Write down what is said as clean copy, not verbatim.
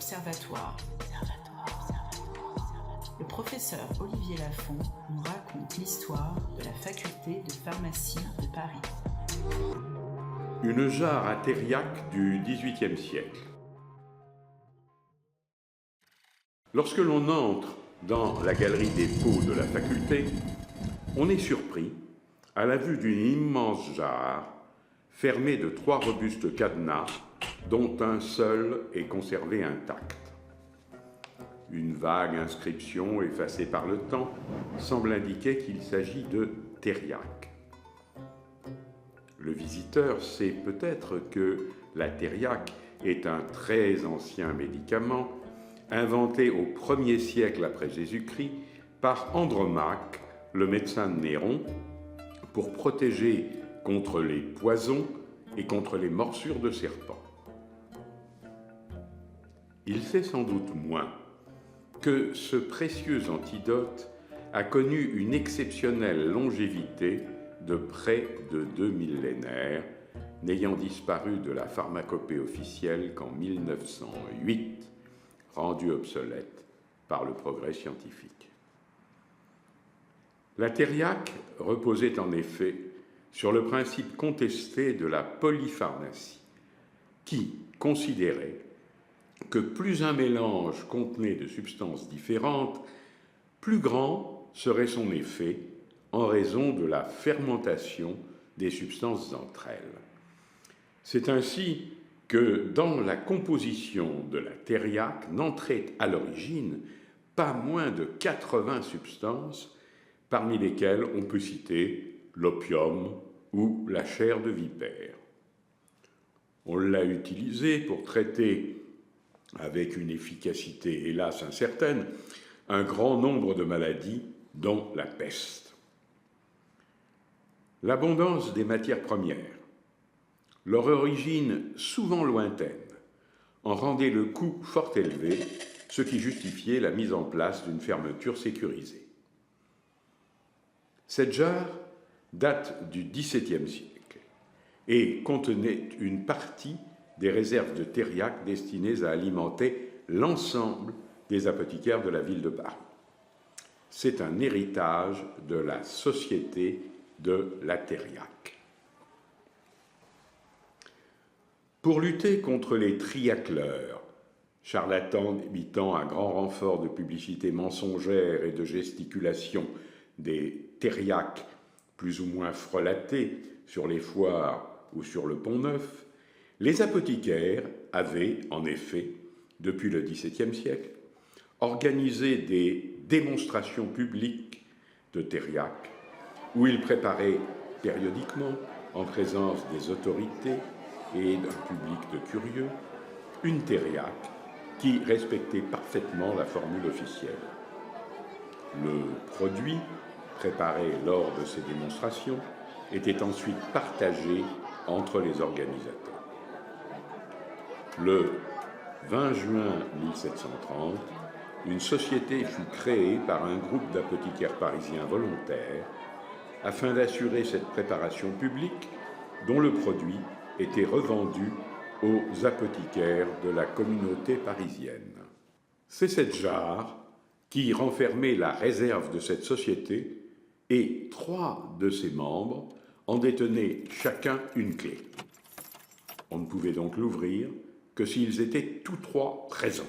Observatoire. Le professeur Olivier Lafont nous raconte l'histoire de la faculté de pharmacie de Paris. Une jarre à thériaque du XVIIIe siècle. Lorsque l'on entre dans la galerie des pots de la faculté, on est surpris à la vue d'une immense jarre fermée de 3 robustes cadenas dont un seul est conservé intact. Une vague inscription effacée par le temps semble indiquer qu'il s'agit de thériaque. Le visiteur sait peut-être que la thériaque est un très ancien médicament inventé au 1er siècle après Jésus-Christ par Andromaque, le médecin de Néron, pour protéger contre les poisons et contre les morsures de serpents. Il sait sans doute moins que ce précieux antidote a connu une exceptionnelle longévité de près de 2 millénaires, n'ayant disparu de la pharmacopée officielle qu'en 1908, rendu obsolète par le progrès scientifique. La thériaque reposait en effet sur le principe contesté de la polypharmacie, qui considérait que plus un mélange contenait de substances différentes, plus grand serait son effet en raison de la fermentation des substances entre elles. C'est ainsi que dans la composition de la thériaque n'entraient à l'origine pas moins de 80 substances, parmi lesquelles on peut citer l'opium ou la chair de vipère. On l'a utilisé pour traiter, avec une efficacité hélas incertaine, un grand nombre de maladies, dont la peste. L'abondance des matières premières, leur origine souvent lointaine, en rendait le coût fort élevé, ce qui justifiait la mise en place d'une fermeture sécurisée. Cette jarre date du XVIIe siècle et contenait une partie des réserves de thériaque destinées à alimenter l'ensemble des apothicaires de la ville de Paris. C'est un héritage de la Société de la thériaque. Pour lutter contre les triacleurs, charlatans imitant à grand renfort de publicité mensongère et de gesticulation des thériaques plus ou moins frelatés sur les foires ou sur le Pont-Neuf, les apothicaires avaient, en effet, depuis le XVIIe siècle, organisé des démonstrations publiques de thériaque, où ils préparaient périodiquement, en présence des autorités et d'un public de curieux, une thériaque qui respectait parfaitement la formule officielle. Le produit, préparé lors de ces démonstrations, était ensuite partagé entre les organisateurs. Le 20 juin 1730, une société fut créée par un groupe d'apothicaires parisiens volontaires afin d'assurer cette préparation publique dont le produit était revendu aux apothicaires de la communauté parisienne. C'est cette jarre qui renfermait la réserve de cette société et 3 de ses membres en détenaient chacun une clé. On ne pouvait donc l'ouvrir que s'ils étaient tous 3 présents.